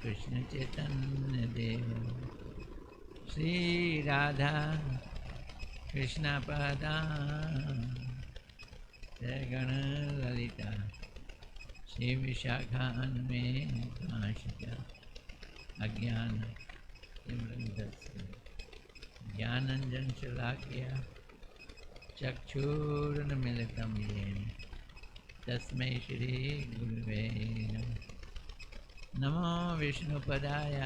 कृष्ण चैतन्य देव श्री राधा कृष्ण पदा जय गण ललिता श्री विशाखान्वेन कांशिका अज्ञान ज्ञानंजन शलाकया चक्षुरुन्मिलितं येन तस्मै श्री गुरुवे नमः। नमो विष्णुपदाय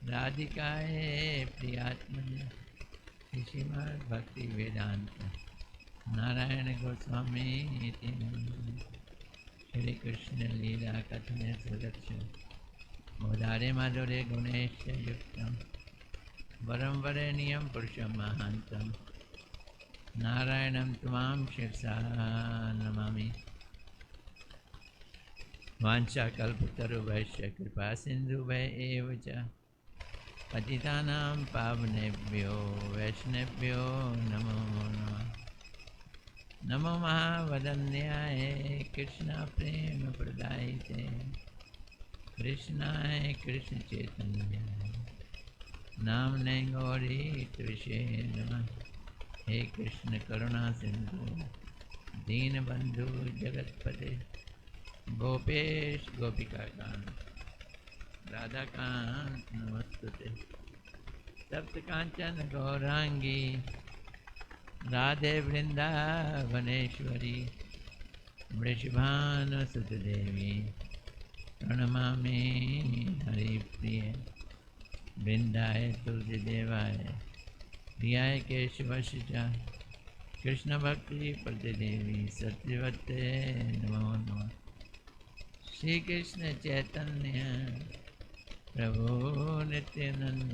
राधिकाय प्रियात्मने श्रीमद्भक्तिवेदांत नारायण गोस्वामी इति नाम्नि। श्री कृष्ण लीला कथन सुदर्शन मोदारे माधुर्य गुणेश युक्तम वरं वरेण्यं पुरुषं महान्तं नारायणं त्वां शिरसा नमामि। वाञ्छाकल्पतरुभ्यश्च कृपा सिन्धुभ्यः एव च पतितानां पावनेभ्यो वैष्णवेभ्यो नमो नमः। नमो महावदन्याय कृष्णप्रेमप्रदायिते कृष्णाय कृष्णचैतन्याय नाम्ने गौरीतुष्ये नमः। हे कृष्ण करुणा सिंधु दीनबंधु जगतपते गोपेश गोपिकाकांत राधाकांत नमस्तुते। सप्त कांचन गौरांगी राधे वृंदावनेश्वरी वृषभानुसुते देवी प्रणमामि हरिप्रिय। वृंदाय तुलसीदेवाय प्रियाय केशवस्य च कृष्ण भक्ति प्रतिदेवी सत्यवते नमो नमः। श्री कृष्ण चैतन्य प्रभु नित्यानंद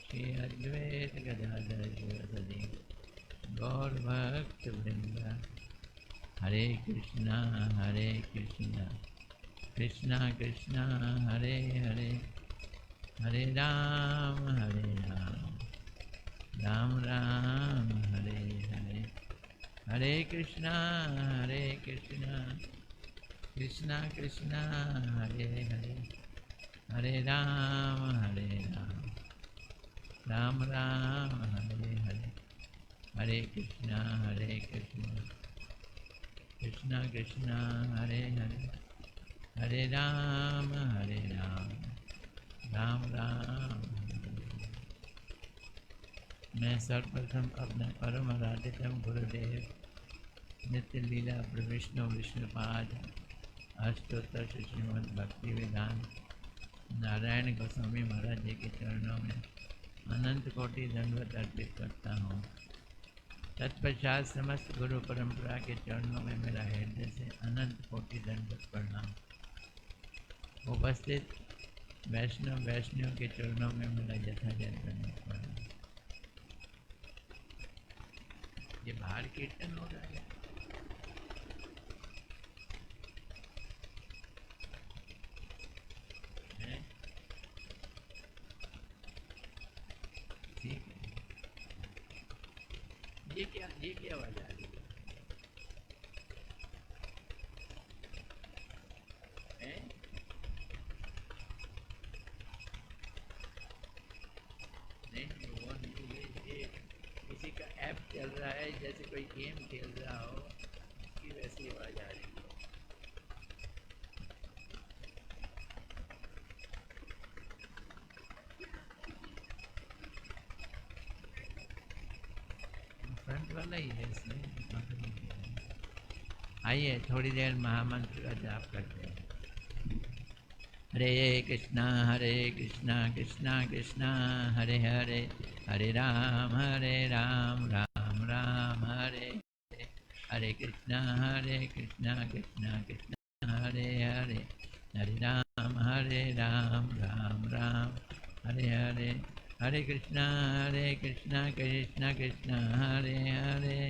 श्री अद्वैत गदाधर शिवसदि गौर भक्त वृंद। हरे कृष्णा कृष्णा कृष्णा हरे हरे हरे राम राम राम हरे हरे। हरे कृष्णा कृष्णा कृष्णा हरे हरे हरे राम राम राम हरे हरे। हरे कृष्णा कृष्णा कृष्णा हरे हरे हरे राम राम राम। मैं सर्वप्रथम अपने परम आराध्यतम गुरुदेव नित्य लीला विष्णु विष्णुपाद अष्टोत्तर श्रीमद् भक्ति वेदांत नारायण गोस्वामी महाराज जी के चरणों में अनंत कोटि दंडवत अर्पित करता हूँ। तत्पश्चात समस्त गुरु परंपरा के चरणों में मेरा हृदय से अनंत कोटि दंडवत प्रणाम। उपस्थित वैष्णव के चरणों में मेरा यथायथ दंडवत प्रणाम। ये बाहर कीर्तन हो रहा है। ठीक है। ये क्या आवाज आ रही है? नहीं वो नहीं, ये किसी का ऐप चल रहा है, जैसे कोई गेम खेल रहा हो, उसकी वैसी आवाज आ रही है। फ्रंट वाला ही है इसमें। आइए थोड़ी देर महामंत्र का जाप करते हैं। हरे कृष्णा कृष्णा कृष्णा हरे हरे हरे राम राम राम हरे हरे। हरे कृष्णा कृष्णा कृष्णा हरे हरे हरे राम राम राम हरे हरे। हरे कृष्णा कृष्णा कृष्णा हरे हरे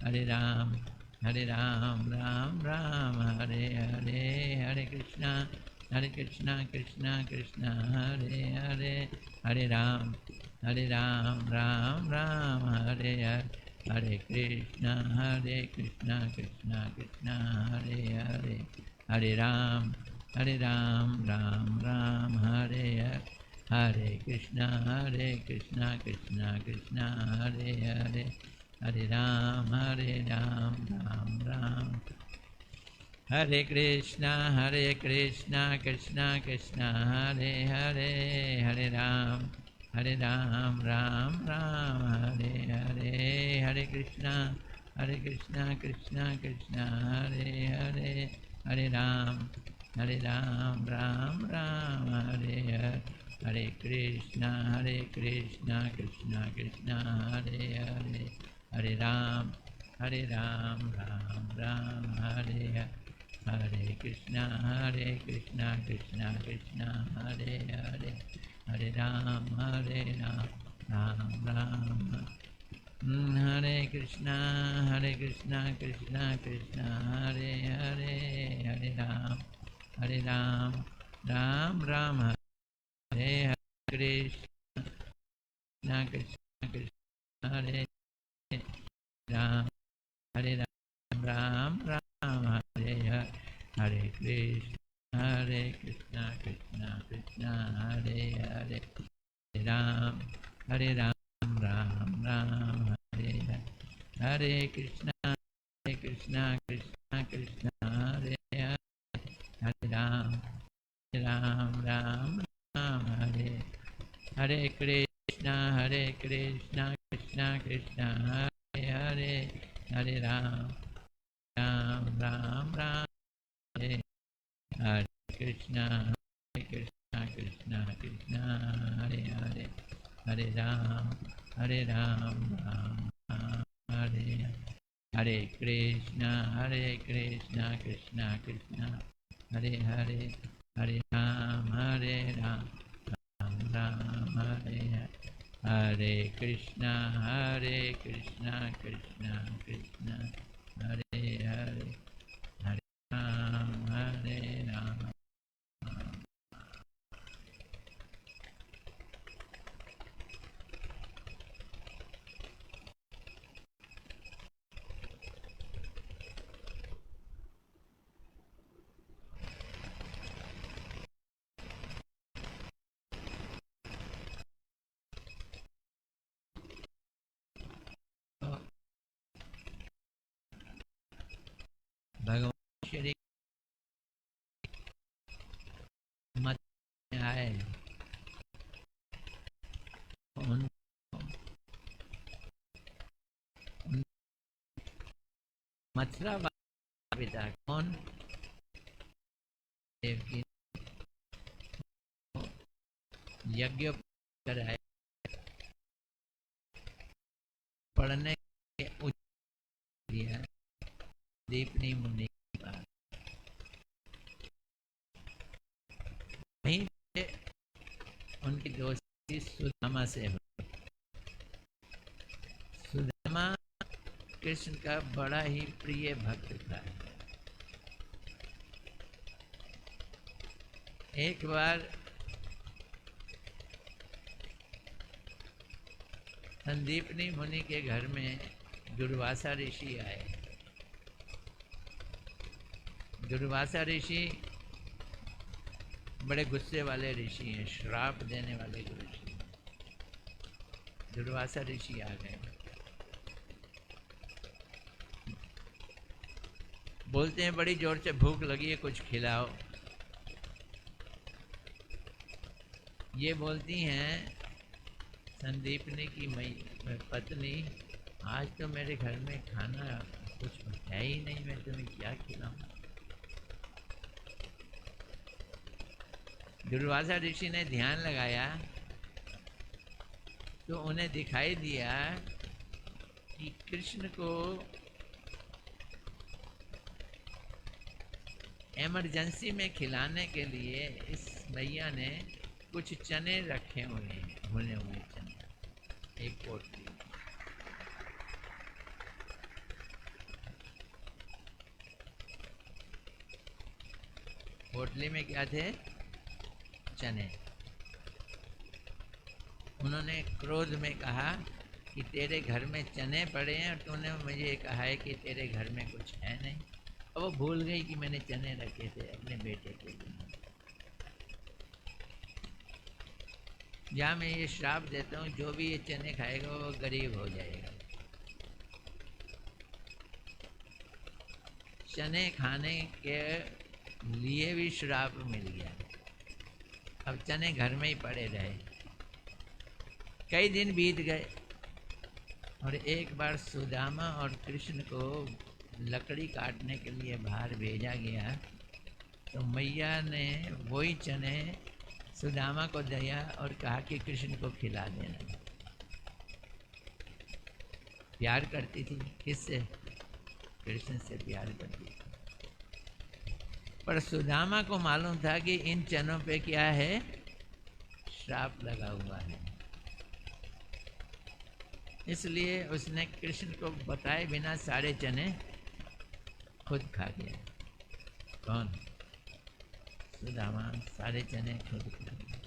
हरे राम राम राम हरे हरे। हरे कृष्णा कृष्णा कृष्णा हरे हरे हरे राम राम राम हरे हरे। हरे कृष्णा कृष्णा कृष्णा हरे हरे हरे राम हरे राम राम राम हरे हरे, हरे कृष्णा कृष्णा कृष्णा हरे हरे, हरे राम राम राम हरे कृष्णा कृष्णा कृष्णा हरे हरे, हरे राम राम राम हरे हरे, हरे कृष्णा कृष्णा कृष्णा हरे हरे, हरे राम राम राम हरे हरे, हरे कृष्णा कृष्णा कृष्णा हरे हरे, हरे राम राम राम हरे हरे, हरे कृष्णा कृष्णा कृष्णा हरे हरे, हरे राम राम राम हरे कृष्णा कृष्णा कृष्णा हरे हरे, हरे राम राम राम हरे हरे, कृष्णा कृष्णा हरे राम, हरे राम राम हरे हरे, हरे कृष्णा कृष्णा हरे हरे, हरे राम राम हरे हरे, हरे कृष्णा कृष्णा कृष्णा हरे हरे, हरे राम राम हरे, हरे कृष्णा कृष्णा कृष्णा हरे हरे, हरे राम राम हरे, हरे कृष्णा कृष्णा हरे हरे, हरे राम राम हरे, हरे कृष्णा कृष्णा हरे हरे, हरे राम राम हरे हरे, हरे कृष्णा कृष्णा हरे हरे, हरे राम भगवान श्री मत में आए, उन मथुरा पिता कौन, देव की यज्ञ कराए, पढ़ने के दिया दीपनी मुनि की बात, वहीं से उनकी दोस्ती सुदामा से हुई। सुदामा कृष्ण का बड़ा ही प्रिय भक्त था। एक बार संदीपनी मुनि के घर में दुर्वासा ऋषि आए। दुर्वासा ऋषि बड़े गुस्से वाले ऋषि हैं, श्राप देने वाले ऋषि। दुर्वासा ऋषि आ गए, बोलते हैं बड़ी जोर से भूख लगी है, कुछ खिलाओ। ये बोलती हैं संदीपनी की पत्नी, आज तो मेरे घर में खाना कुछ है ही नहीं, मैं तुम्हें क्या खिलाऊं। दुर्वासा ऋषि ने ध्यान लगाया तो उन्हें दिखाई दिया कि कृष्ण को इमरजेंसी में खिलाने के लिए इस भैया ने कुछ चने रखे हुए हैं, भुने हुए चने, एक पोटली। पोटली में क्या थे? चने। उन्होंने क्रोध में कहा कि तेरे घर में चने पड़े हैं और तूने मुझे कहा है कि तेरे घर में कुछ है नहीं, अब वो भूल गई कि मैंने चने रखे थे अपने बेटे के लिए। जहाँ मैं ये श्राप देता हूँ, जो भी ये चने खाएगा वो गरीब हो जाएगा। चने खाने के लिए भी श्राप मिल गया। अब चने घर में ही पड़े रहे। कई दिन बीत गए और एक बार सुदामा और कृष्ण को लकड़ी काटने के लिए बाहर भेजा गया, तो मैया ने वही चने सुदामा को दिया और कहा कि कृष्ण को खिला देना। प्यार करती थी, किससे? कृष्ण से प्यार करती थी। पर सुदामा को मालूम था कि इन चनों पे क्या है, श्राप लगा हुआ है। इसलिए उसने कृष्ण को बताए बिना सारे चने खुद खा गया। कौन? सुदामा सारे चने खुद खा गया।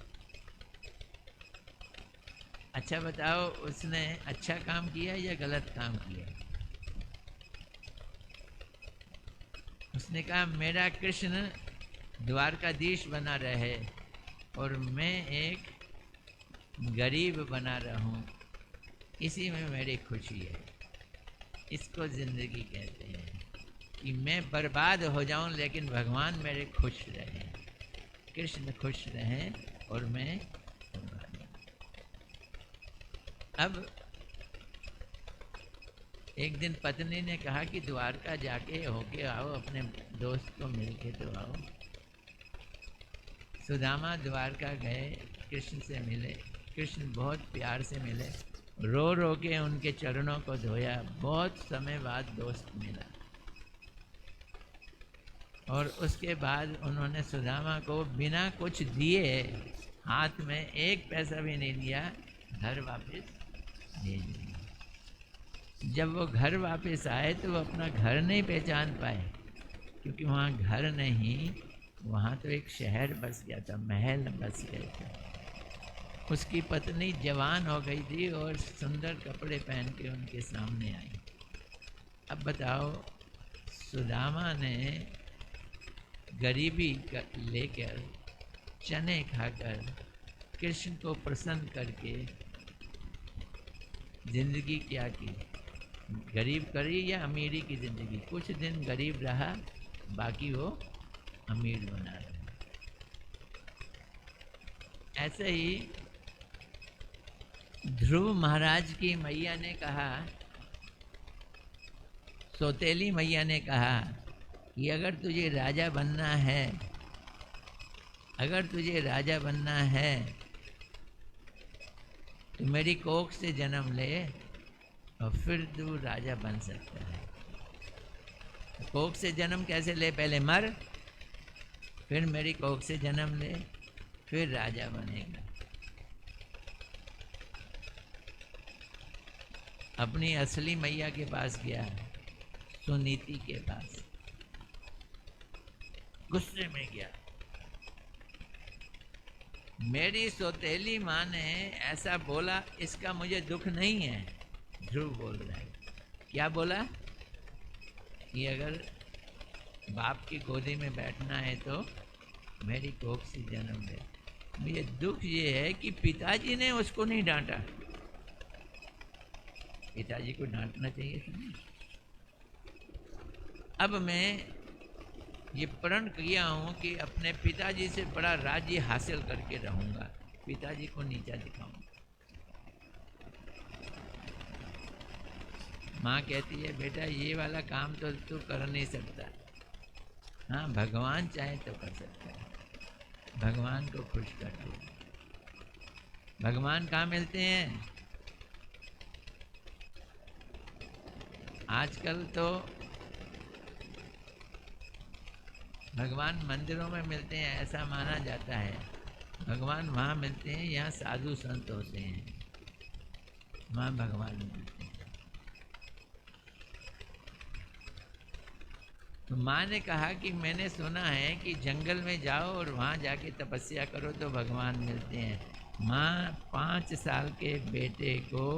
अच्छा बताओ, उसने अच्छा काम किया या गलत काम किया? उसने कहा मेरा कृष्ण द्वारकाधीश बना रहे और मैं एक गरीब बना रहूं, इसी में मेरी खुशी है। इसको जिंदगी कहते हैं कि मैं बर्बाद हो जाऊं लेकिन भगवान मेरे खुश रहें, कृष्ण खुश रहें और मैं बर्बाद हूं। अब एक दिन पत्नी ने कहा कि द्वारका जाके होके आओ, अपने दोस्त को मिल के तो आओ। सुदामा द्वारका गए, कृष्ण से मिले। कृष्ण बहुत प्यार से मिले, रो रो के उनके चरणों को धोया। बहुत समय बाद दोस्त मिला और उसके बाद उन्होंने सुदामा को बिना कुछ दिए, हाथ में एक पैसा भी नहीं दिया, घर वापस भेज दिया। जब वो घर वापस आए तो वो अपना घर नहीं पहचान पाए, क्योंकि वहाँ घर नहीं, वहाँ तो एक शहर बस गया था, महल बस गए थे। उसकी पत्नी जवान हो गई थी और सुंदर कपड़े पहन के उनके सामने आई। अब बताओ, सुदामा ने गरीबी लेकर, चने खाकर, कृष्ण को प्रसन्न करके जिंदगी क्या की? गरीब करी या अमीरी की जिंदगी? कुछ दिन गरीब रहा, बाकी वो अमीर बना रहा। ऐसे ही ध्रुव महाराज की मैया ने कहा, सौतेली मैया ने कहा कि अगर तुझे राजा बनना है, अगर तुझे राजा बनना है तो मेरी कोख से जन्म ले और फिर तू राजा बन सकता है। कोख से जन्म कैसे ले? पहले मर, फिर मेरी कोख से जन्म ले, फिर राजा बनेगा। अपनी असली मैया के पास गया, सुनीति के पास, गुस्से में गया। मेरी सौतेली माँ ने ऐसा बोला, इसका मुझे दुख नहीं है। ध्रुव बोल रहा है, क्या बोला? कि अगर बाप की गोदी में बैठना है तो मेरी कोख से जन्म ले। मुझे दुख ये है कि पिताजी ने उसको नहीं डांटा। पिताजी को डांटना चाहिए था। अब मैं ये प्रण किया हूँ कि अपने पिताजी से बड़ा राज्य हासिल करके रहूँगा, पिताजी को नीचा दिखाऊंगा। माँ कहती है, बेटा ये वाला काम तो तू कर नहीं सकता। हाँ, भगवान चाहे तो कर सकता है, भगवान को खुश कर दो। भगवान कहाँ मिलते हैं? आजकल तो भगवान मंदिरों में मिलते हैं, ऐसा माना जाता है। भगवान वहाँ मिलते हैं, यहाँ साधु संत होते हैं, वहाँ भगवान मिलते हैं। तो माँ ने कहा कि मैंने सुना है कि जंगल में जाओ और वहाँ जाके तपस्या करो तो भगवान मिलते हैं। माँ 5 साल के बेटे को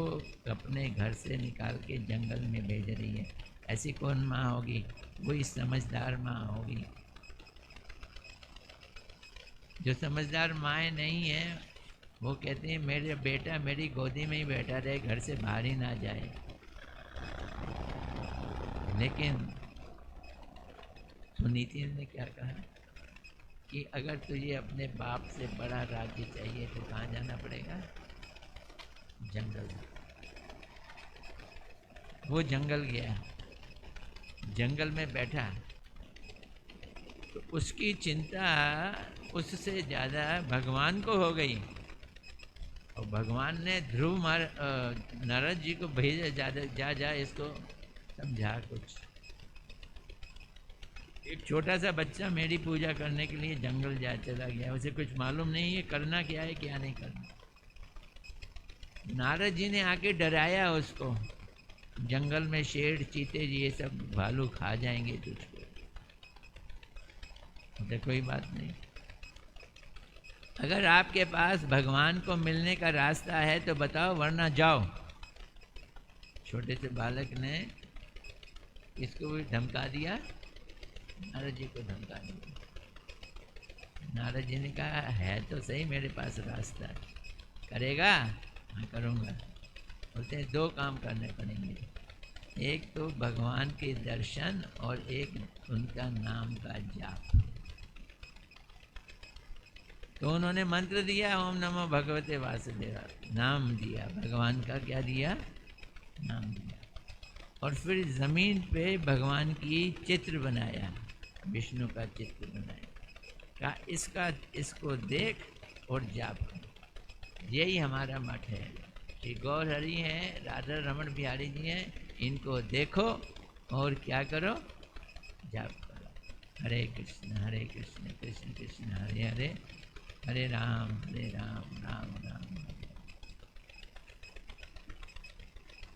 अपने घर से निकाल के जंगल में भेज रही है। ऐसी कौन माँ होगी? वही समझदार माँ होगी। जो समझदार माएँ नहीं हैं वो कहती हैं मेरे बेटा मेरी गोदी में ही बैठा रहे, घर से बाहर ही ना जाए। लेकिन सुनीति ने क्या कहा कि अगर तुझे अपने बाप से बड़ा राज्य चाहिए तो कहाँ जाना पड़ेगा? जंगल। वो जंगल गया, जंगल में बैठा तो उसकी चिंता उससे ज़्यादा भगवान को हो गई। और भगवान ने नारद जी को भेजा, जा इसको समझा कुछ। एक छोटा सा बच्चा मेरी पूजा करने के लिए जंगल जा चला गया, उसे कुछ मालूम नहीं है करना क्या है क्या नहीं करना। नारद जी ने आके डराया उसको, जंगल में शेर चीते ये सब भालू खा जाएंगे तुझको। तो कोई बात नहीं, अगर आपके पास भगवान को मिलने का रास्ता है तो बताओ, वरना जाओ। छोटे से बालक ने इसको भी धमका दिया, नारद जी को धमका दिया। नारद जी ने कहा है तो सही मेरे पास रास्ता, करेगा? हाँ करूँगा। बोलते हैं दो काम करने पड़ेंगे, एक तो भगवान के दर्शन और एक उनका नाम का जाप। तो उन्होंने मंत्र दिया, ओम नमो भगवते वासुदेवाय, नाम दिया भगवान का, क्या दिया? नाम दिया। और फिर जमीन पे भगवान की चित्र बनाया, विष्णु का चित्र बनाया, कहा इसको देख और जाप कर। यही हमारा मठ है। श्री गौर हरि हैं, राधा रमन बिहारी जी हैं, इनको देखो और क्या करो? जाप करो। हरे कृष्ण कृष्ण कृष्ण हरे हरे, हरे राम राम राम हरे।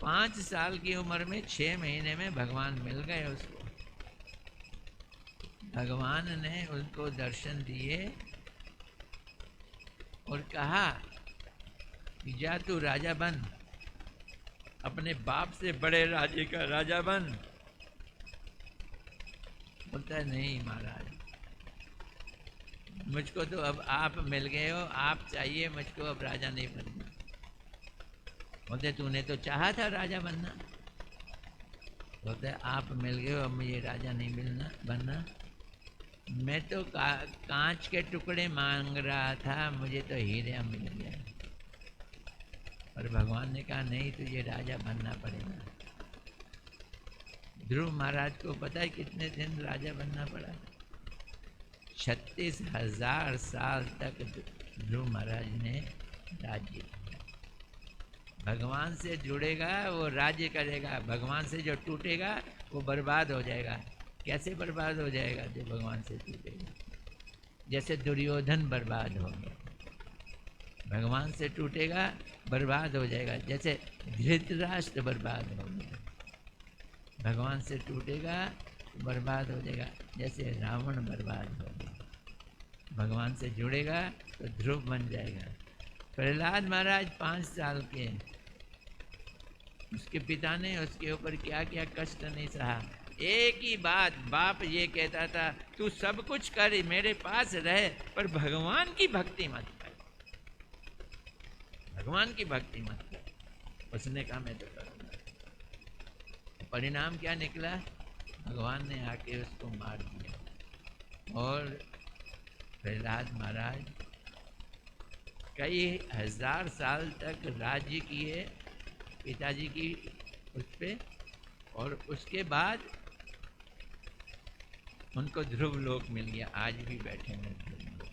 5 साल की उम्र में 6 महीने में भगवान मिल गए उसको। भगवान ने उनको दर्शन दिए और कहा कि जा तू राजा बन, अपने बाप से बड़े राज्य का राजा बन। बोलता है नहीं महाराज, मुझको तो अब आप मिल गए हो, आप चाहिए, मुझको अब राजा नहीं बनना। बोलते तूने तो चाहा था राजा बनना। बोलते आप मिल गए हो, अब मुझे राजा नहीं बनना। मैं तो कांच के टुकड़े मांग रहा था, मुझे तो हीरा मिल गया। और भगवान ने कहा नहीं, तुझे राजा बनना पड़ेगा। ध्रुव महाराज को पता है कितने दिन राजा बनना पड़ा? 36,000 साल तक ध्रुव महाराज ने राज्य किया। भगवान से जुड़ेगा वो राज्य करेगा, भगवान से जो टूटेगा वो बर्बाद हो जाएगा। कैसे बर्बाद हो जाएगा? जो भगवान से टूटेगा। जैसे दुर्योधन बर्बाद हो गया, भगवान से टूटेगा बर्बाद हो जाएगा। जैसे धृतराष्ट्र बर्बाद हो गया, भगवान से टूटेगा बर्बाद हो जाएगा। जैसे रावण बर्बाद हो गया, भगवान से जुड़ेगा तो ध्रुव बन जाएगा। प्रहलाद महाराज 5 साल के, उसके पिता ने उसके ऊपर क्या क्या कष्ट नहीं सहा। एक ही बात बाप ये कहता था, तू सब कुछ कर, मेरे पास रहे, पर भगवान की भक्ति मत कर, भगवान की भक्ति मत कर। उसने कहा मैं तो करूँगा। परिणाम क्या निकला? भगवान ने आके उसको मार दिया। और प्रहलाद महाराज कई 1000 साल तक राज्य किए पिताजी की उस पे, और उसके बाद उनको ध्रुव लोक मिल गया। आज भी बैठे हैं ध्रुव लोक।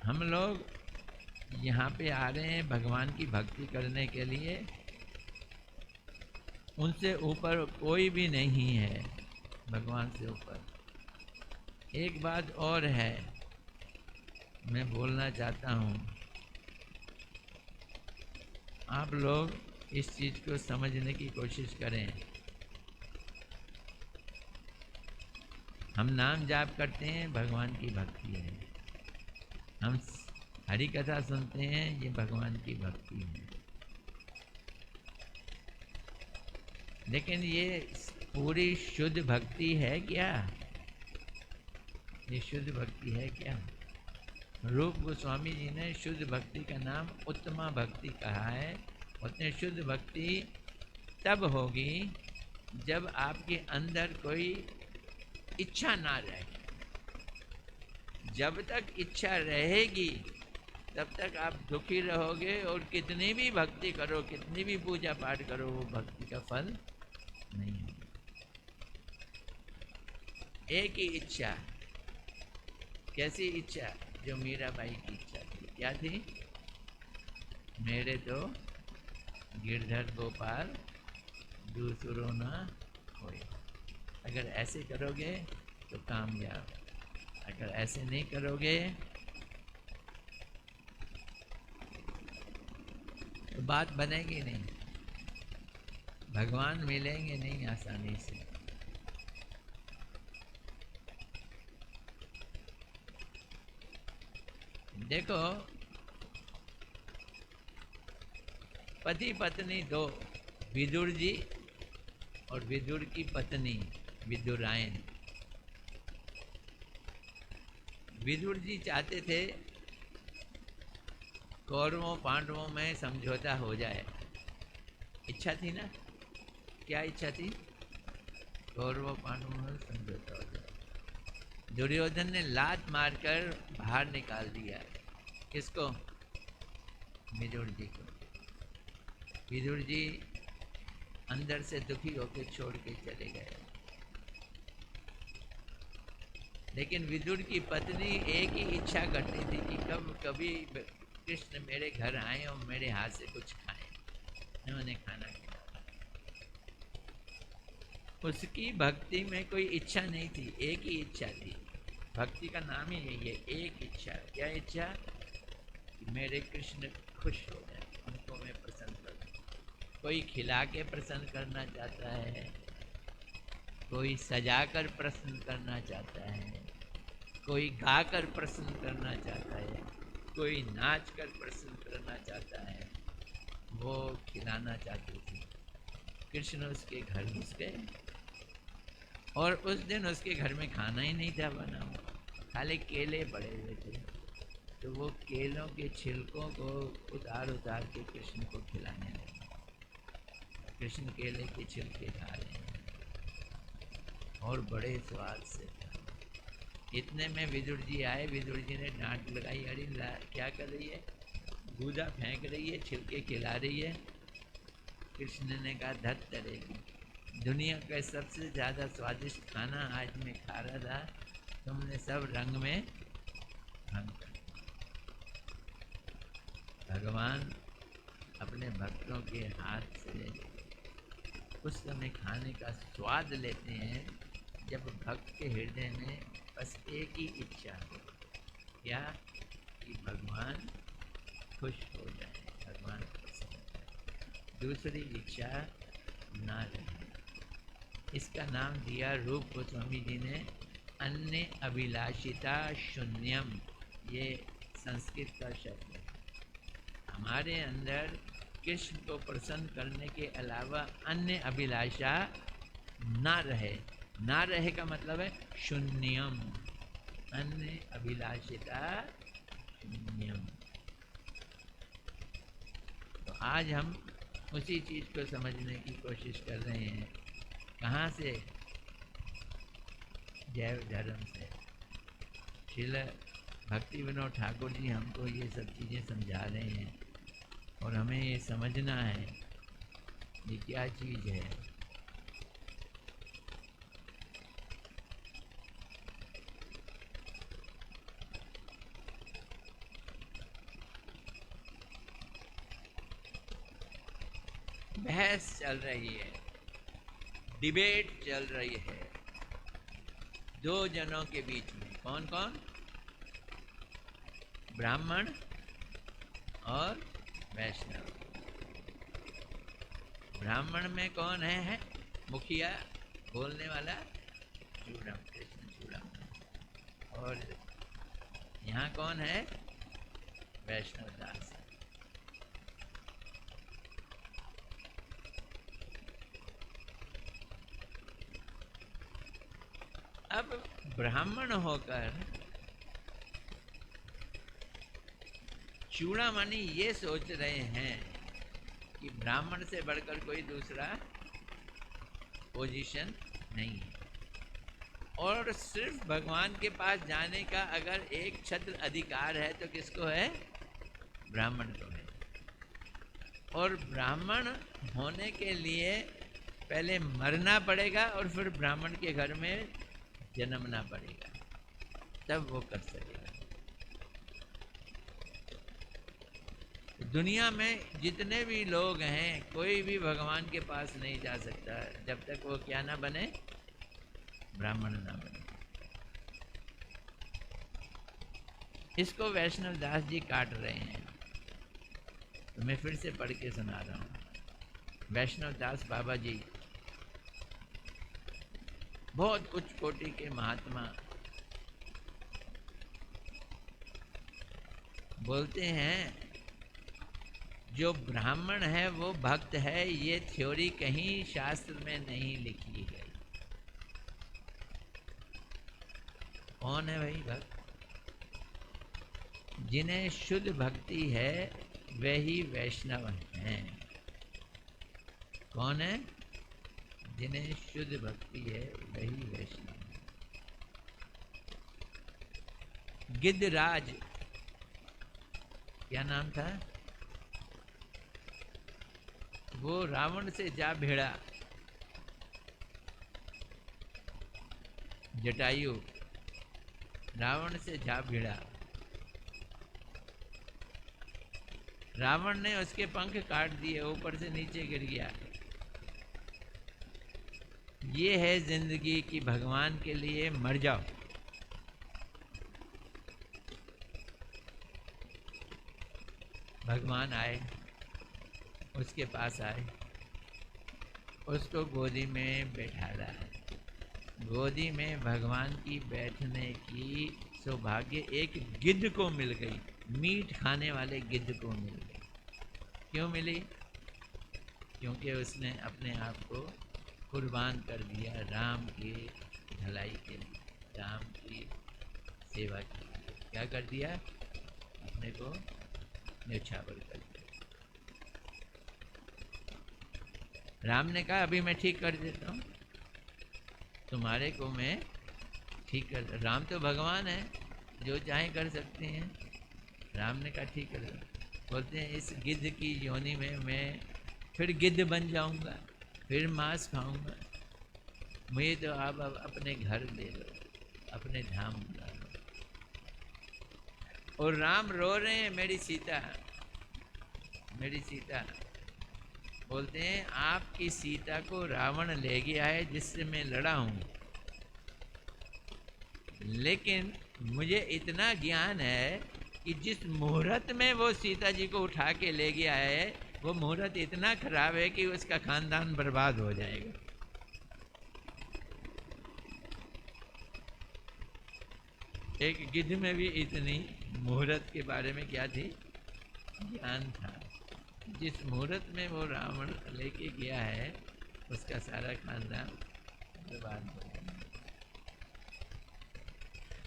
हम लोग यहाँ पे आ रहे हैं भगवान की भक्ति करने के लिए, उनसे ऊपर कोई भी नहीं है, भगवान से ऊपर। एक बात और है, मैं बोलना चाहता हूँ, आप लोग इस चीज़ को समझने की कोशिश करें। हम नाम जाप करते हैं, भगवान की भक्ति है। हम हरि कथा सुनते हैं, ये भगवान की भक्ति है। लेकिन ये पूरी शुद्ध भक्ति है क्या? ये शुद्ध भक्ति है क्या? रूप गोस्वामी जी ने शुद्ध भक्ति का नाम उत्तमा भक्ति कहा है। उतने शुद्ध भक्ति तब होगी जब आपके अंदर कोई इच्छा ना रहे। जब तक इच्छा रहेगी तब तक आप दुखी रहोगे, और कितनी भी भक्ति करो, कितनी भी पूजा पाठ करो, वो भक्ति का फल नहीं है। एक ही इच्छा, कैसी इच्छा? जो मीराबाई की इच्छा थी। क्या थी? मेरे तो गिरधर गोपाल दूसरो ना होए। अगर ऐसे करोगे तो कामयाब, अगर ऐसे नहीं करोगे तो बात बनेगी नहीं, भगवान मिलेंगे नहीं आसानी से। देखो, पति पत्नी दो, विदुर जी और विदुर की पत्नी विदुरायन। विदुर जी चाहते थे कौरवों पांडवों में समझौता हो जाए। इच्छा थी ना? क्या इच्छा थी? कौरवों पांडवों में समझौता हो जाए। दुर्योधन ने लात मारकर बाहर निकाल दिया। किसको? विदुर जी को। विदुर जी अंदर से दुखी होकर छोड़ के चले गए। लेकिन विदुर की पत्नी एक ही इच्छा करती थी कि कभी कृष्ण मेरे घर आए और मेरे हाथ से कुछ खाएं, मैं उन्हें खाना खिलाऊं। उसकी भक्ति में कोई इच्छा नहीं थी, एक ही इच्छा थी। भक्ति का नाम ही यही है, एक इच्छा। क्या इच्छा? कि मेरे कृष्ण खुश हो जाए, उनको मैं प्रसन्न करूं। कोई खिला के प्रसन्न करना चाहता है, कोई सजाकर प्रसन्न करना चाहता है, कोई गाकर प्रसन्न करना चाहता है, कोई नाच कर प्रसन्न करना चाहता है। वो खिलाना चाहती थी। कृष्ण उसके घर घुस गए और उस दिन उसके घर में खाना ही नहीं था बना हुआ, खाली केले पड़े हुए थे। तो वो केलों के छिलकों को उतार उतार के कृष्ण को खिलाने लगे। कृष्ण केले के छिलके खा रहे हैं और बड़े स्वाद से था। इतने में विदुर जी आए। विदुर जी ने डांट लगाई, अरे क्या कर रही है? गूदा फेंक रही है, छिलके खिला रही है। कृष्ण ने कहा, धत करेगी, दुनिया का सबसे ज़्यादा स्वादिष्ट खाना आज मैं खा रहा था, तुमने सब रंग में भंग कर। भगवान अपने भक्तों के हाथ से उस समय खाने का स्वाद लेते हैं जब भक्त के हृदय में बस एक ही इच्छा हो। क्या? कि भगवान खुश हो जाए, भगवान प्रसन्न हो जाए, दूसरी इच्छा ना रहे। इसका नाम दिया रूप गोस्वामी जी ने अन्य अभिलाषिता शून्यम। ये संस्कृत का शब्द है। हमारे अंदर कृष्ण को प्रसन्न करने के अलावा अन्य अभिलाषा ना रहे। ना रहे का मतलब है शून्यम, अन्य अभिलाषिता शून्यम। तो आज हम उसी चीज़ को समझने की कोशिश कर रहे हैं। कहाँ से? जैव धर्म से। श्रील भक्ति विनोद ठाकुर जी हमको ये सब चीज़ें समझा रहे हैं और हमें ये समझना है ये क्या चीज़ है। बहस चल रही है, डिबेट चल रही है दो जनों के बीच में। कौन कौन? ब्राह्मण और वैष्णव। ब्राह्मण में कौन है मुखिया बोलने वाला? चूड़म, कृष्ण चूड़म। और यहाँ कौन है? वैष्णव दास। ब्राह्मण होकर चूड़ामणि ये सोच रहे हैं कि ब्राह्मण से बढ़कर कोई दूसरा पोजीशन नहीं है, और सिर्फ भगवान के पास जाने का अगर एक छत्र अधिकार है तो किसको है? ब्राह्मण को है। और ब्राह्मण होने के लिए पहले मरना पड़ेगा और फिर ब्राह्मण के घर में जन्मना पड़ेगा, तब वो कर सकेगा। दुनिया में जितने भी लोग हैं, कोई भी भगवान के पास नहीं जा सकता जब तक वो क्या ना बने? ब्राह्मण ना बने। इसको वैष्णव दास जी काट रहे हैं, तो मैं फिर से पढ़ के सुना रहा हूँ। वैष्णव दास बाबा जी बहुत उच्च कोटि के महात्मा, बोलते हैं जो ब्राह्मण है वो भक्त है, ये थ्योरी कहीं शास्त्र में नहीं लिखी गई। कौन है भाई भक्त? जिन्हें शुद्ध भक्ति है वही वैष्णव हैं। कौन है? जिन्हें शुद्ध भक्ति है वही वैष्णव है। गिद्धराज क्या नाम था? वो रावण से जा भिड़ा। जटायु रावण से जा भिड़ा। रावण ने उसके पंख काट दिए, ऊपर से नीचे गिर गया। ये है जिंदगी कि भगवान के लिए मर जाओ। भगवान आए, उसके पास आए, उसको गोदी में बैठाया। गोदी में भगवान की बैठने की सौभाग्य एक गिद्ध को मिल गई, मीट खाने वाले गिद्ध को मिल गई। क्यों मिली? क्योंकि उसने अपने आप को कुर्बान कर दिया राम की भलाई के लिए, राम की सेवा के लिए। क्या कर दिया? अपने को न्यौछावर कर दिया। राम ने कहा अभी मैं ठीक कर देता हूँ, तुम्हारे को मैं ठीक कर। राम तो भगवान है, जो चाहे कर सकते हैं। राम ने कहा ठीक कर दो। बोलते हैं इस गिद्ध की योनि में मैं फिर गिद्ध बन जाऊंगा, फिर मांस खाऊंगा। मुझे तो आप अपने घर ले लो, अपने धाम बुला लो। और राम रो रहे हैं, मेरी सीता, मेरी सीता। बोलते हैं आपकी सीता को रावण ले गया है, जिससे मैं लड़ा हूँ, लेकिन मुझे इतना ज्ञान है कि जिस मुहूर्त में वो सीता जी को उठा के ले गया है, वो मुहूर्त इतना खराब है कि उसका खानदान बर्बाद हो जाएगा। एक गिद्ध में भी इतनी मुहूर्त के बारे में क्या थी? ज्ञान था। जिस मुहूर्त में वो रावण लेके गया है, उसका सारा खानदान बर्बाद हो गया।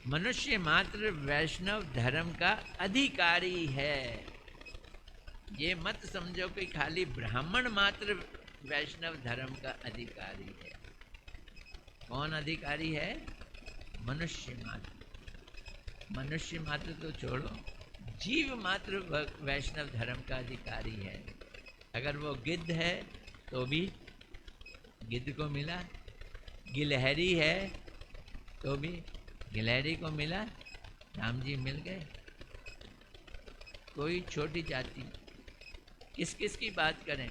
मनुष्य मात्र वैष्णव धर्म का अधिकारी है। ये मत समझो कि खाली ब्राह्मण मात्र वैष्णव धर्म का अधिकारी है। कौन अधिकारी है? मनुष्य मात्र। मनुष्य मात्र तो छोड़ो, जीव मात्र वैष्णव धर्म का अधिकारी है। अगर वो गिद्ध है तो भी गिद्ध को मिला, गिलहरी है तो भी गिलहरी को मिला, राम जी मिल गए। कोई छोटी जाति, किस किस की बात करें?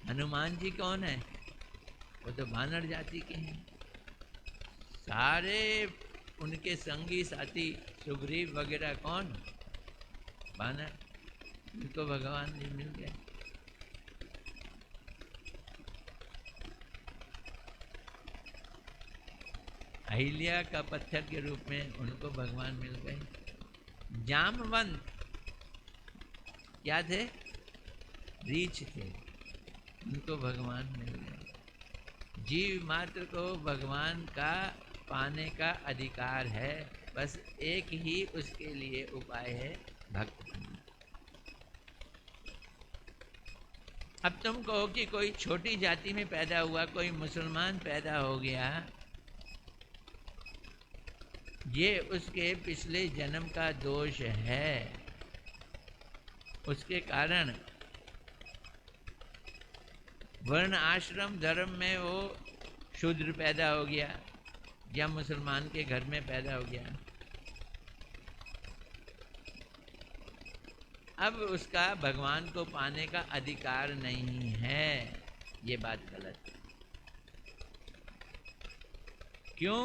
हनुमान जी कौन है? वो तो वानर जाति के हैं। सारे उनके संगी साथी सुग्रीव वगैरह कौन? वानर। उनको भगवान जी मिल गए। अहिल्या का पत्थर के रूप में उनको भगवान मिल गए। जामवंत क्या थे? रीछ थे, उनको भगवान मिल गए। जीव मात्र को भगवान का पाने का अधिकार है। बस एक ही उसके लिए उपाय है, भक्त बनना। अब तुम कहो कि कोई छोटी जाति में पैदा हुआ, कोई मुसलमान पैदा हो गया, ये उसके पिछले जन्म का दोष है। उसके कारण वर्ण आश्रम धर्म में वो शूद्र पैदा हो गया या मुसलमान के घर में पैदा हो गया। अब उसका भगवान को पाने का अधिकार नहीं है। ये बात गलत है। क्यों?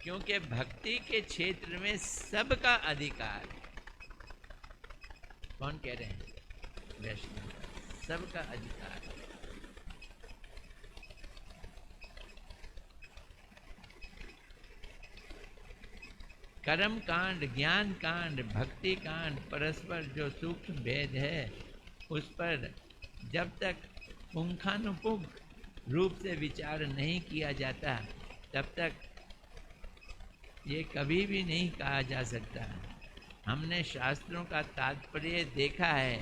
क्योंकि भक्ति के क्षेत्र में सबका अधिकार है। कौन कह रहे हैं? वैष्णव। सबका अधिकार है। कर्म कांड, ज्ञान कांड, भक्ति कांड, परस्पर जो सूक्ष्म भेद है, उस पर जब तक पुंखानुपुंख रूप से विचार नहीं किया जाता, तब तक ये कभी भी नहीं कहा जा सकता। हमने शास्त्रों का तात्पर्य देखा है,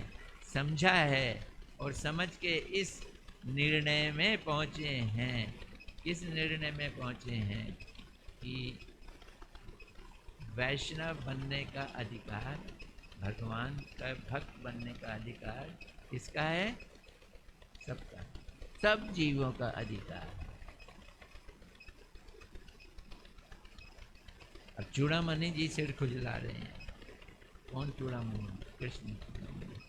समझा है और समझ के इस निर्णय में पहुँचे हैं। किस निर्णय में पहुँचे हैं? कि वैष्णव बनने का अधिकार, भगवान का भक्त बनने का अधिकार किसका है? सबका, सब जीवों का अधिकार। अब चूड़ामणि जी सिर खुजला रहे हैं। कौन चूड़ामणि? कृष्ण चूड़ामणि,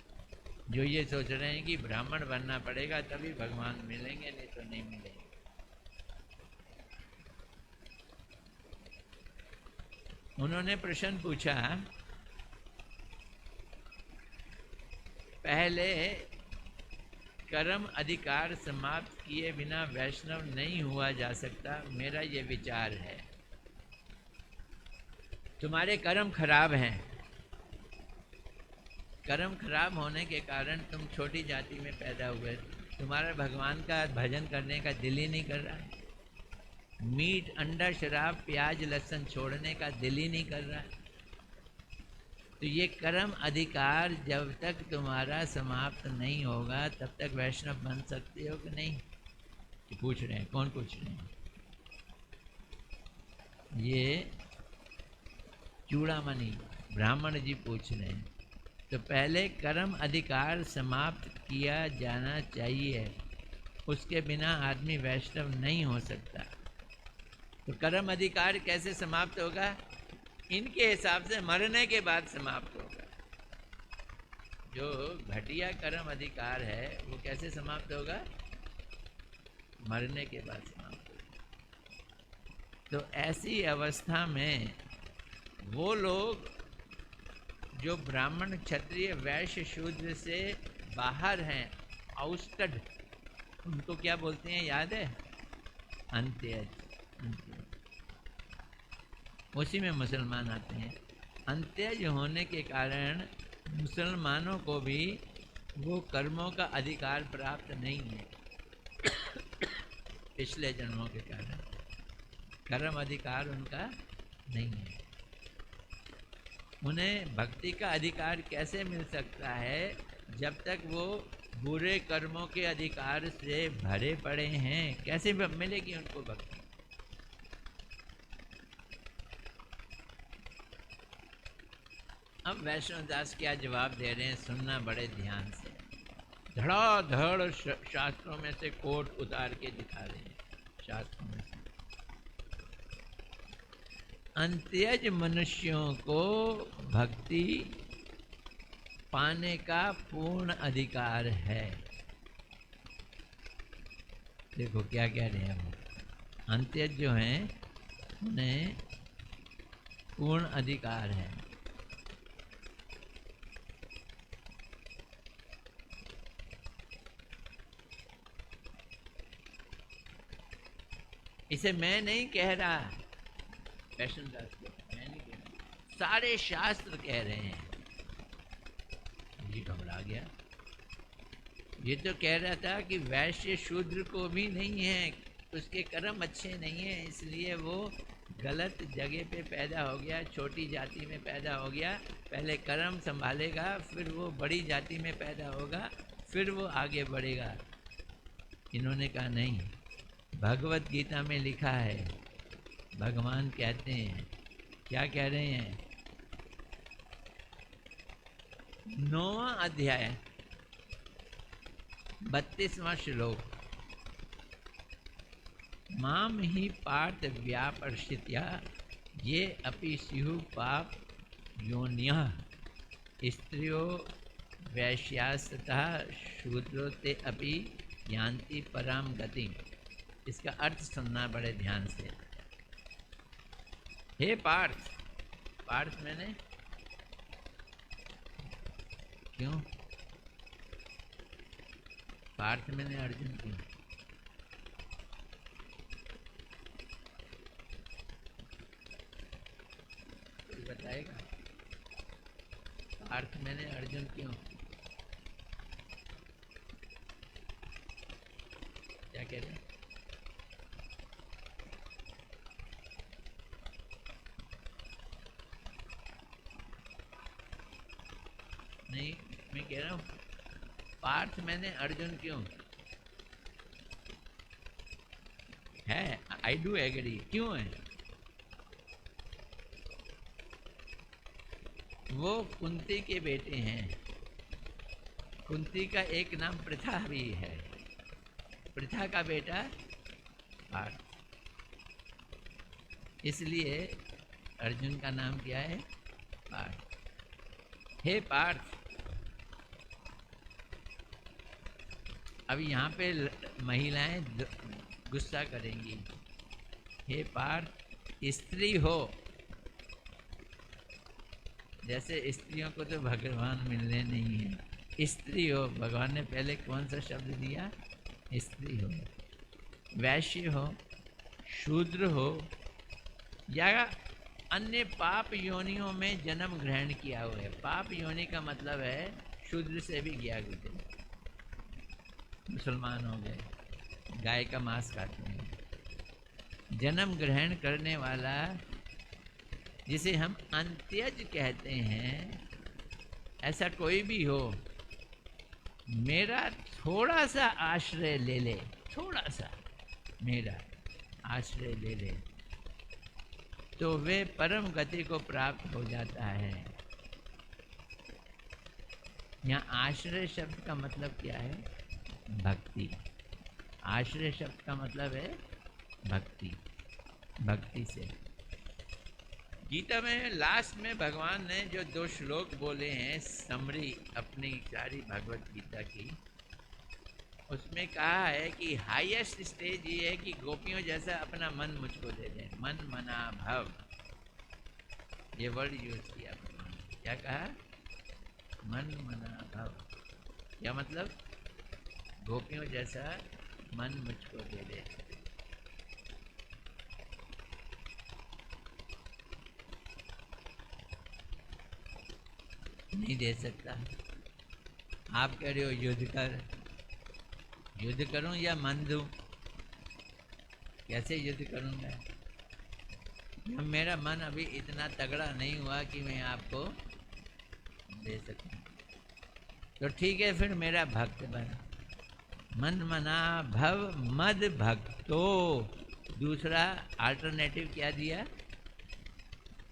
जो ये सोच रहे हैं कि ब्राह्मण बनना पड़ेगा तभी भगवान मिलेंगे, नहीं तो नहीं मिलेंगे। उन्होंने प्रश्न पूछा, पहले कर्म अधिकार समाप्त किए बिना वैष्णव नहीं हुआ जा सकता। मेरा ये विचार है। तुम्हारे कर्म खराब हैं। कर्म खराब होने के कारण तुम छोटी जाति में पैदा हुए। तुम्हारा भगवान का भजन करने का दिल ही नहीं कर रहा है। मीट, अंडा, शराब, प्याज, लहसुन छोड़ने का दिल ही नहीं कर रहा है। तो ये कर्म अधिकार जब तक तुम्हारा समाप्त नहीं होगा, तब तक वैष्णव बन सकते हो कि नहीं? कि पूछ रहे हैं। कौन पूछ रहे हैं? ये चूड़ामणि ब्राह्मण जी पूछ रहे हैं। तो पहले कर्म अधिकार समाप्त किया जाना चाहिए, उसके बिना आदमी वैष्णव नहीं हो सकता। तो कर्म अधिकार कैसे समाप्त होगा? इनके हिसाब से मरने के बाद समाप्त होगा। जो घटिया कर्म अधिकार है वो कैसे समाप्त होगा? मरने के बाद समाप्त होगा। तो ऐसी अवस्था में वो लोग जो ब्राह्मण, क्षत्रिय, वैश्य, शूद्र से बाहर हैं, आउटस्टड, उनको क्या बोलते हैं याद है? अंत्यज। उसी में मुसलमान आते हैं। अंत्यज होने के कारण मुसलमानों को भी वो कर्मों का अधिकार प्राप्त नहीं है। पिछले जन्मों के कारण कर्म अधिकार उनका नहीं है। उन्हें भक्ति का अधिकार कैसे मिल सकता है जब तक वो बुरे कर्मों के अधिकार से भरे पड़े हैं? कैसे मिलेगी उनको भक्ति? अब वैष्णवदास क्या जवाब दे रहे हैं, सुनना बड़े ध्यान से। धड़ाधड़ शास्त्रों में से कोट उतार के दिखा रहे हैं। शास्त्रों में से अंत्यज मनुष्यों को भक्ति पाने का पूर्ण अधिकार है। देखो क्या कह रहे हैं वो। अंत्यज जो हैं उन्हें पूर्ण अधिकार है। इसे मैं नहीं कह रहा, वैष्णवदास को मैं नहीं कह रहा, सारे शास्त्र कह रहे हैं। ये घबरा गया। ये तो कह रहा था कि वैश्य शूद्र को भी नहीं है, उसके कर्म अच्छे नहीं हैं, इसलिए वो गलत जगह पे पैदा हो गया, छोटी जाति में पैदा हो गया, पहले कर्म संभालेगा, फिर वो बड़ी जाति में पैदा होगा, फिर वो आगे बढ़ेगा। इन्होंने कहा नहीं, भगवत गीता में लिखा है, भगवान कहते हैं, क्या कह रहे हैं, 9वां अध्याय 32वां श्लोक, माम ही पार्थ व्यापर्षित्या ये अपि स्युः पाप योन्यः स्त्रियो वैश्यास्तथा शूद्रो ते अपि यान्ति पराम गति। इसका अर्थ सुनना बड़े ध्यान से। हे पार्थ, पार्थ मैंने क्यों, पार्थ मैंने अर्जुन क्यों, कोई बताएगा? पार्थ मैंने अर्जुन क्यों, क्या कह रहे हैं? नहीं, मैं कह रहा हूँ पार्थ मैंने अर्जुन क्यों है, आई डू एग्री, क्यों है? वो कुंती के बेटे हैं। कुंती का एक नाम प्रथा भी है, प्रथा का बेटा पार्थ, इसलिए अर्जुन का नाम क्या है, पार्थ। हे पार्थ, अब यहाँ पे महिलाएं गुस्सा करेंगी। हे पार्थ, स्त्री हो, जैसे स्त्रियों को तो भगवान मिलने नहीं है, स्त्री हो, भगवान ने पहले कौन सा शब्द दिया, स्त्री हो, वैश्य हो, शूद्र हो, या अन्य पाप योनियों में जन्म ग्रहण किया हुआ है। पाप योनि का मतलब है शूद्र से भी गया गुजरे, मुसलमान हो गए, गाय का मांस खाते हैं, जन्म ग्रहण करने वाला जिसे हम अंत्यज कहते हैं, ऐसा कोई भी हो, मेरा थोड़ा सा आश्रय ले ले, थोड़ा सा मेरा आश्रय ले ले, तो वे परम गति को प्राप्त हो जाता है। यहाँ आश्रय शब्द का मतलब क्या है, भक्ति। आश्रय शब्द का मतलब है भक्ति, भक्ति से। गीता में लास्ट में भगवान ने जो 2 श्लोक बोले हैं, समरी अपनी सारी भगवत गीता की, उसमें कहा है कि हाईएस्ट स्टेज ये है कि गोपियों जैसा अपना मन मुझको दे दें, मन मना भव, ये वर्ड यूज किया भगवान ने। क्या कहा, मन मना भव, क्या मतलब, गोपियों जैसा मन मुझको दे दे। नहीं दे सकता। आप कह रहे हो युद्ध कर, युद्ध करूं या मन दूं, कैसे युद्ध करूंगा? जब मेरा मन अभी इतना तगड़ा नहीं हुआ कि मैं आपको दे सकूं, तो ठीक है, फिर मेरा भक्त बन, मन मना भव मद भक्तो। दूसरा अल्टरनेटिव क्या दिया,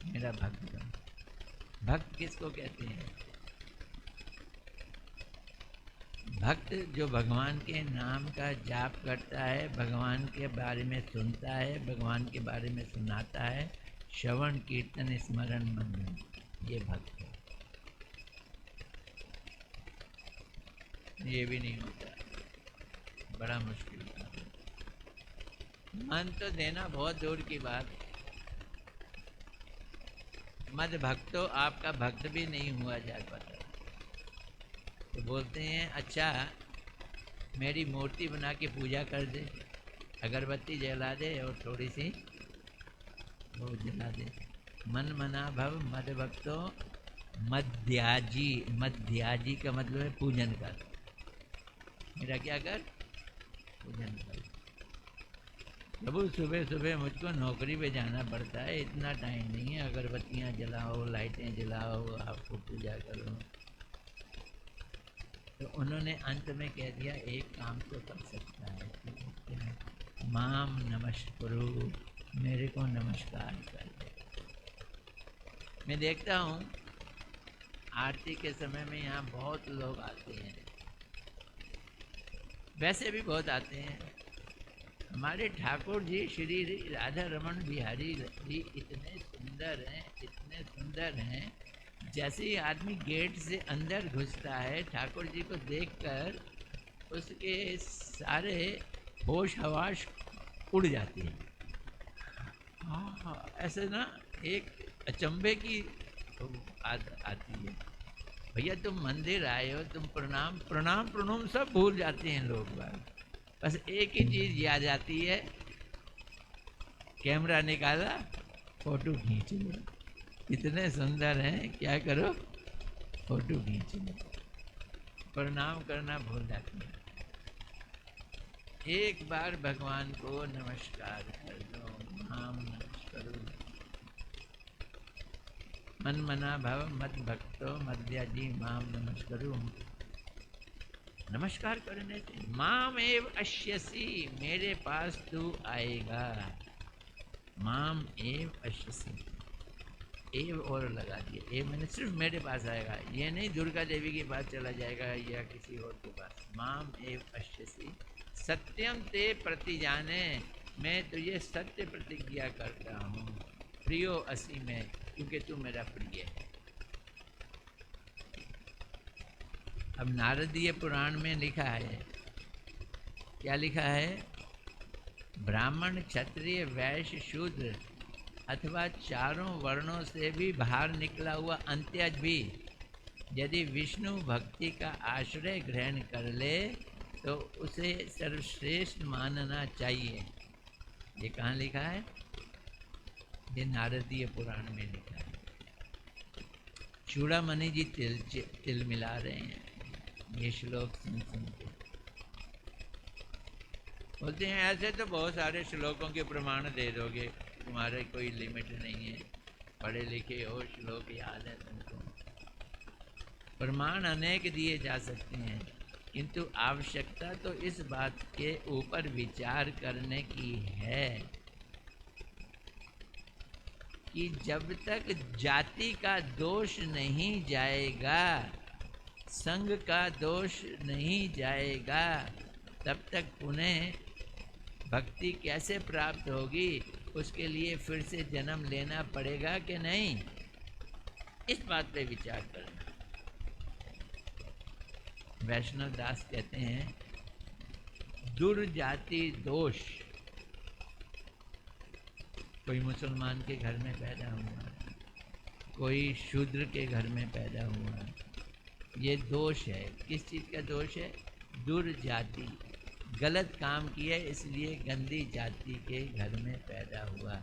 मेरा भक्त बन। भक्त किसको कहते हैं, भक्त जो भगवान के नाम का जाप करता है, भगवान के बारे में सुनता है, भगवान के बारे में सुनाता है, श्रवण कीर्तन स्मरण मनन, ये भक्त है। ये भी नहीं होता, बड़ा मुश्किल काम है। मन तो देना बहुत दूर की बात, मद भक्तो, आपका भक्त भी नहीं हुआ जा पाता। तो बोलते हैं अच्छा मेरी मूर्ति बना के पूजा कर दे, अगरबत्ती जला दे और थोड़ी सी वो जला दे। मन मना भव मद भक्तो मध्याजी, मध्याजी का मतलब है पूजन कर, मेरा क्या कर, पूजन कर। प्रभु सुबह सुबह मुझको नौकरी पे जाना पड़ता है, इतना टाइम नहीं है, अगरबत्तियाँ जलाओ, लाइटें जलाओ, आपको पूजा करो। तो उन्होंने अंत में कह दिया एक काम तो कर सकता है, माम नमस्कुरु, मेरे को नमस्कार कर दे। मैं देखता हूँ आरती के समय में यहाँ बहुत लोग आते हैं, वैसे भी बहुत आते हैं। हमारे ठाकुर जी श्री राधा रमन बिहारी जी इतने सुंदर हैं, इतने सुंदर हैं, जैसे ही आदमी गेट से अंदर घुसता है ठाकुर जी को देखकर उसके सारे होश हवास उड़ जाती हैं। हाँ, ऐसे ना एक अचंभे की आती है। भैया तुम मंदिर आए हो, तुम प्रणाम प्रणाम प्रणाम सब भूल जाते हैं लोग बात, बस एक ही चीज़ याद आती है, कैमरा निकाला, फोटो खींच लो। इतने सुंदर हैं, क्या करो, फोटो खींच लो, प्रणाम करना भूल जाते हैं। एक बार भगवान को नमस्कार कर दो, नाम नमस्करो, मन मना भव मत भक्तो मद्याजी माम नमस्करो। नमस्कार करने से माम एव अश्यसी, मेरे पास तू आएगा, माम एव अश्यसी, एव और लगा दिए, एव मैंने सिर्फ मेरे पास आएगा, ये नहीं दुर्गा देवी के पास चला जाएगा या किसी और के पास। माम एव अश्यसी सत्यम ते प्रति जाने, मैं तुझे सत्य प्रतिज्ञा करता हूँ, प्रियो असी में, क्योंकि तू मेरा प्रिय है। अब नारदीय पुराण में लिखा है, क्या लिखा है, ब्राह्मण क्षत्रिय वैश्य शूद्र अथवा चारों वर्णों से भी बाहर निकला हुआ अंत्यज भी यदि विष्णु भक्ति का आश्रय ग्रहण कर ले तो उसे सर्वश्रेष्ठ मानना चाहिए। ये कहाँ लिखा है, ये नारदीय पुराण में लिखा है। चूड़ामणि जी तिल मिला रहे हैं ये श्लोक सुन सुन के, बोलते हैं ऐसे तो बहुत सारे श्लोकों के प्रमाण दे दोगे, तुम्हारे कोई लिमिट नहीं है, पढ़े लिखे हो, श्लोक याद है तुमको। प्रमाण अनेक दिए जा सकते हैं, किंतु आवश्यकता तो इस बात के ऊपर विचार करने की है कि जब तक जाति का दोष नहीं जाएगा, संग का दोष नहीं जाएगा, तब तक पुनः भक्ति कैसे प्राप्त होगी, उसके लिए फिर से जन्म लेना पड़ेगा कि नहीं, इस बात पे विचार करना। वैष्णव दास कहते हैं दुर्जाति दोष, कोई मुसलमान के घर में पैदा हुआ, कोई शूद्र के घर में पैदा हुआ, ये दोष है। किस चीज़ का दोष है, दुर्जाति, गलत काम किया इसलिए गंदी जाति के घर में पैदा हुआ।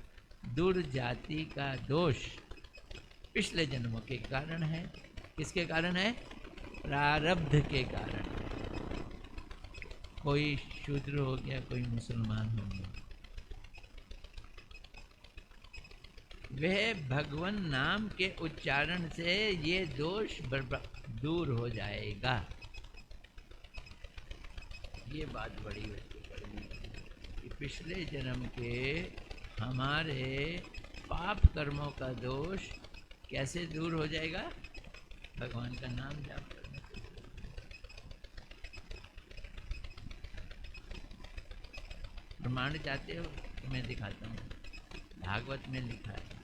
दुर्जाति का दोष पिछले जन्मों के कारण है। किसके कारण है, प्रारब्ध के कारण। कोई शूद्र हो गया, कोई मुसलमान हो गया, वह भगवान नाम के उच्चारण से ये दोष दूर हो जाएगा। ये बात बड़ी होती कि पिछले जन्म के हमारे पाप कर्मों का दोष कैसे दूर हो जाएगा, भगवान का नाम जाप करने से। प्रमाण चाहते हो तो मैं दिखाता हूँ, भागवत में लिखा है।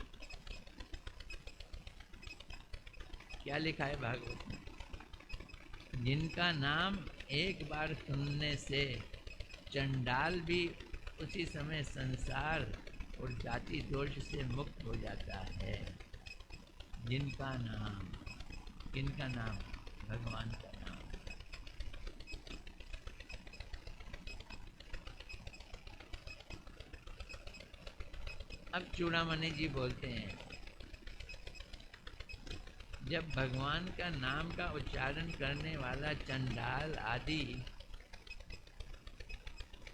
क्या लिखा है भागवत में, जिनका नाम एक बार सुनने से चंडाल भी उसी समय संसार और जाति दोष से मुक्त हो जाता है। जिनका नाम, किनका नाम, भगवान का नाम। अब चूड़ामणि जी बोलते हैं जब भगवान का नाम का उच्चारण करने वाला चंडाल आदि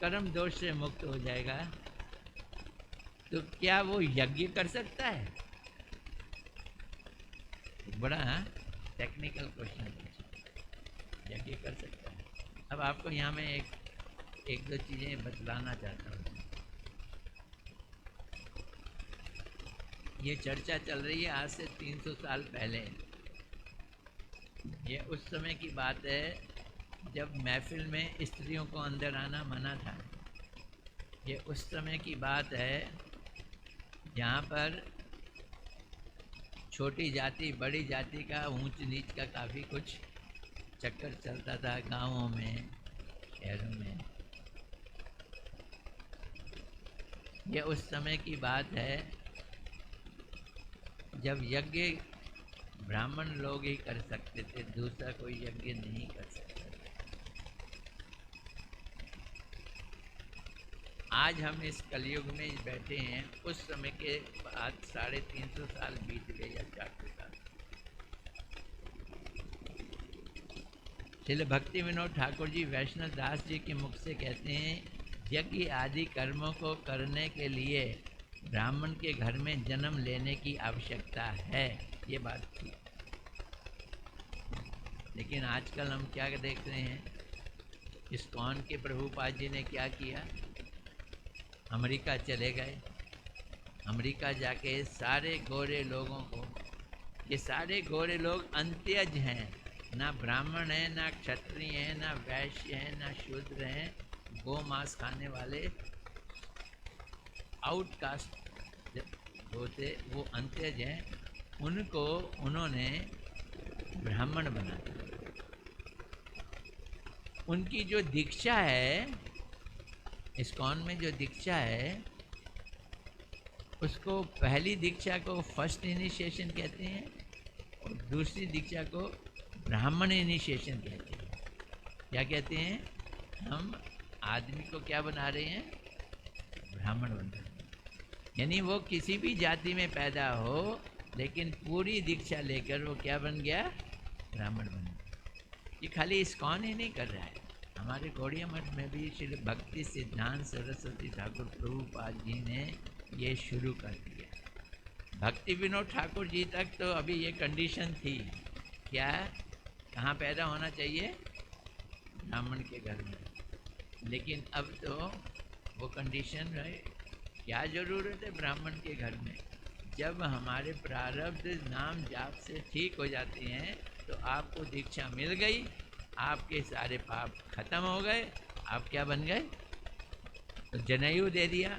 कर्म दोष से मुक्त हो जाएगा तो क्या वो यज्ञ कर सकता है? बड़ा टेक्निकल क्वेश्चन है। यज्ञ कर सकता है? अब आपको यहाँ मैं एक दो चीज़ें बतलाना चाहता हूँ। ये चर्चा चल रही है आज से 300 साल पहले। ये उस समय की बात है जब महफिल में स्त्रियों को अंदर आना मना था। ये उस समय की बात है जहाँ पर छोटी जाति बड़ी जाति का ऊंच नीच का काफ़ी कुछ चक्कर चलता था गांवों में, शहरों में। ये उस समय की बात है जब यज्ञ ब्राह्मण लोग ही कर सकते थे, दूसरा कोई यज्ञ नहीं कर सकता। आज हम इस कलयुग में बैठे हैं, उस समय के बाद 350 साल बीत गए या 400 साल। श्रील भक्ति विनोद ठाकुर जी वैष्णव दास जी के मुख से कहते हैं, यज्ञ आदि कर्मों को करने के लिए ब्राह्मण के घर में जन्म लेने की आवश्यकता है। ये बात थी। लेकिन आजकल हम क्या देख रहे हैं, इस्कॉन के प्रभुपाद जी ने क्या किया, अमेरिका चले गए। अमेरिका जाके सारे गोरे लोगों को, ये सारे गोरे लोग अंत्यज हैं, ना ब्राह्मण है, ना क्षत्रिय है, ना वैश्य है, ना शूद्र हैं, गौ मांस खाने वाले आउटकास्ट होते, वो अंत्यज हैं, उनको उन्होंने ब्राह्मण बना दिया। उनकी जो दीक्षा है, इस्कॉन में जो दीक्षा है, उसको पहली दीक्षा को फर्स्ट इनिशिएशन कहते हैं और दूसरी दीक्षा को ब्राह्मण इनिशिएशन कहते हैं। क्या कहते हैं? हम आदमी को क्या बना रहे हैं? ब्राह्मण बना रहे हैं। यानी वो किसी भी जाति में पैदा हो, लेकिन पूरी दीक्षा लेकर वो क्या बन गया? ब्राह्मण बन गया। ये खाली इस्कॉन ही नहीं कर रहा है, हमारे गौड़िया मठ में भी श्री भक्ति सिद्धांत सरस्वती ठाकुर प्रभुपाद जी ने ये शुरू कर दिया। भक्ति विनोद ठाकुर जी तक तो अभी ये कंडीशन थी, क्या? कहाँ पैदा होना चाहिए? ब्राह्मण के घर में। लेकिन अब तो वो कंडीशन है, क्या ज़रूरत है ब्राह्मण के घर में? जब हमारे प्रारब्ध नाम जाप से ठीक हो जाते हैं तो आपको दीक्षा मिल गई, आपके सारे पाप खत्म हो गए, आप क्या बन गए? तो जनेऊ दे दिया।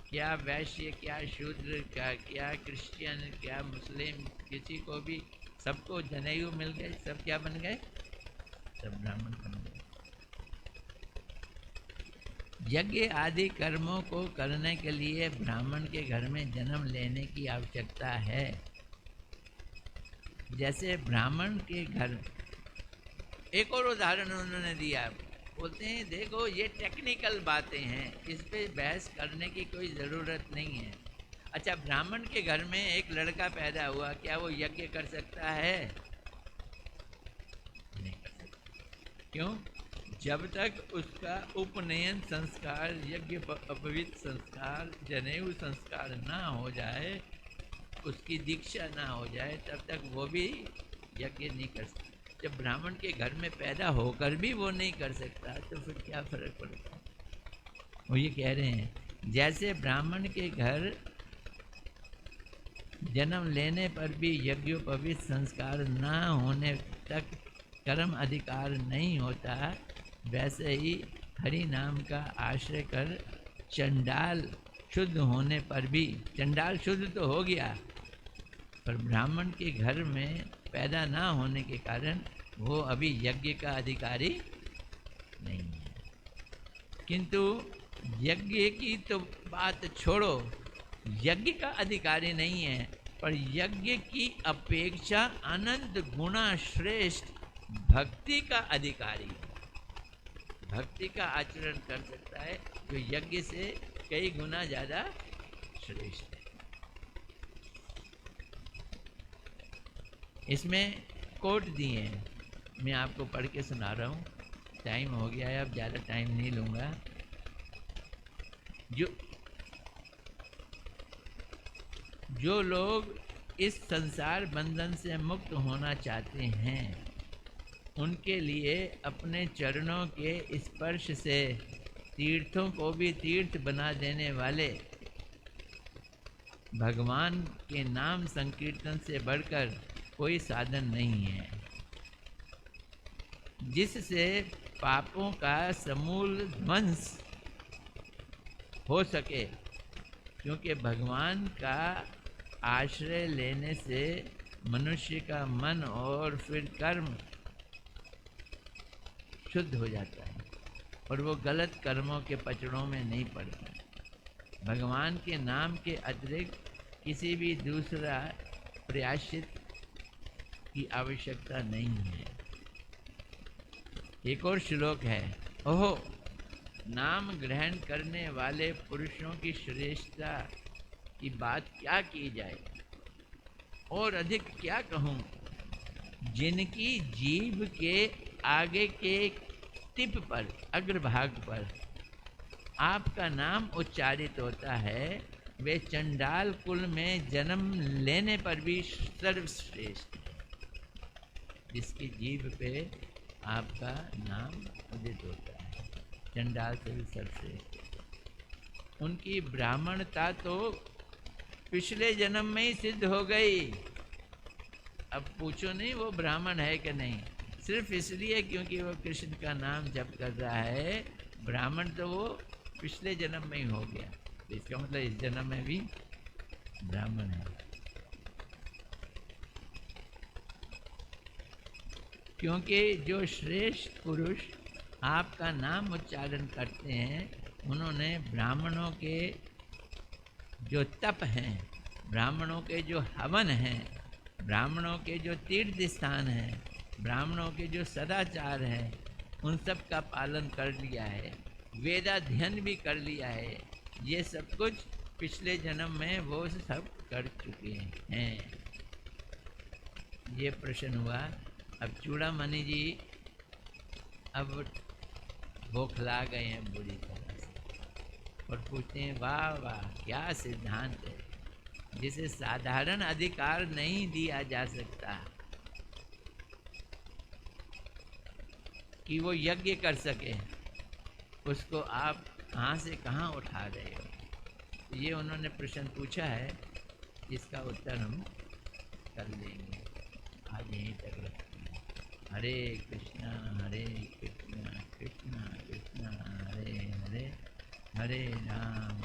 क्या वैश्य, क्या शूद्र, क्या क्रिश्चियन, क्या मुस्लिम, किसी को भी, सबको जनेऊ मिल गए, सब क्या बन गए? सब ब्राह्मण बन गए। यज्ञ आदि कर्मों को करने के लिए ब्राह्मण के घर में जन्म लेने की आवश्यकता है। जैसे ब्राह्मण के घर, एक और उदाहरण उन्होंने दिया, बोलते हैं देखो ये टेक्निकल बातें हैं, इस पे बहस करने की कोई ज़रूरत नहीं है। अच्छा, ब्राह्मण के घर में एक लड़का पैदा हुआ, क्या वो यज्ञ कर सकता है? नहीं कर सकता। क्यों? जब तक उसका उपनयन संस्कार, यज्ञ अपवित्र संस्कार, जनेऊ संस्कार ना हो जाए, उसकी दीक्षा ना हो जाए, तब तक वो भी यज्ञ नहीं कर सकता। जब ब्राह्मण के घर में पैदा होकर भी वो नहीं कर सकता तो फिर क्या फर्क पड़ता है? वो ये कह रहे हैं, जैसे ब्राह्मण के घर जन्म लेने पर भी यज्ञोपवीत संस्कार न होने तक कर्म अधिकार नहीं होता, वैसे ही हरि नाम का आश्रय कर चंडाल शुद्ध होने पर भी, चंडाल शुद्ध तो हो गया, पर ब्राह्मण के घर में पैदा ना होने के कारण वो अभी यज्ञ का अधिकारी नहीं है। किंतु यज्ञ की तो बात छोड़ो, यज्ञ का अधिकारी नहीं है, पर यज्ञ की अपेक्षा अनंत गुना श्रेष्ठ भक्ति का अधिकारी है। भक्ति का आचरण कर सकता है जो यज्ञ से कई गुना ज़्यादा श्रेष्ठ है। इसमें कोट दिए हैं, मैं आपको पढ़ के सुना रहा हूँ। टाइम हो गया है, अब ज़्यादा टाइम नहीं लूँगा। जो जो लोग इस संसार बंधन से मुक्त होना चाहते हैं, उनके लिए अपने चरणों के स्पर्श से तीर्थों को भी तीर्थ बना देने वाले भगवान के नाम संकीर्तन से बढ़कर कोई साधन नहीं है, जिससे पापों का समूल ध्वंस हो सके। क्योंकि भगवान का आश्रय लेने से मनुष्य का मन और फिर कर्म शुद्ध हो जाता है और वो गलत कर्मों के पचड़ों में नहीं पड़ता। भगवान के नाम के अतिरिक्त किसी भी दूसरा प्रायश्चित की आवश्यकता नहीं है। एक और श्लोक है, ओहो, नाम ग्रहण करने वाले पुरुषों की श्रेष्ठता की बात क्या की जाए और अधिक क्या कहूँ, जिनकी जीभ के आगे के टिप पर, अग्रभाग पर आपका नाम उच्चारित होता है, वे चंडाल कुल में जन्म लेने पर भी सर्वश्रेष्ठ है। जिसकी जीभ पे आपका नाम उदित होता है, चंडाल से भी सर्वश्रेष्ठ। उनकी ब्राह्मणता तो पिछले जन्म में ही सिद्ध हो गई। अब पूछो नहीं वो ब्राह्मण है कि नहीं, सिर्फ इसलिए क्योंकि वो कृष्ण का नाम जप कर रहा है। ब्राह्मण तो वो पिछले जन्म में ही हो गया, तो इसका मतलब इस जन्म में भी ब्राह्मण है। क्योंकि जो श्रेष्ठ पुरुष आपका नाम उच्चारण करते हैं, उन्होंने ब्राह्मणों के जो तप हैं, ब्राह्मणों के जो हवन हैं, ब्राह्मणों के जो तीर्थ स्थान हैं, ब्राह्मणों के जो सदाचार हैं, उन सब का पालन कर लिया है, वेदाध्ययन भी कर लिया है। ये सब कुछ पिछले जन्म में वो सब कर चुके हैं। ये प्रश्न हुआ। अब चूड़ामणि जी अब बौखला गए हैं बुरी तरह से और पूछते हैं, वाह वाह, क्या सिद्धांत है जिसे साधारण अधिकार नहीं दिया जा सकता कि वो यज्ञ कर सके, उसको आप कहाँ से कहाँ उठा रहे हो। ये उन्होंने प्रश्न पूछा है, इसका उत्तर हम कर लेंगे। आज यहीं तक रखते हैं। हरे कृष्णा कृष्णा कृष्णा हरे हरे, हरे राम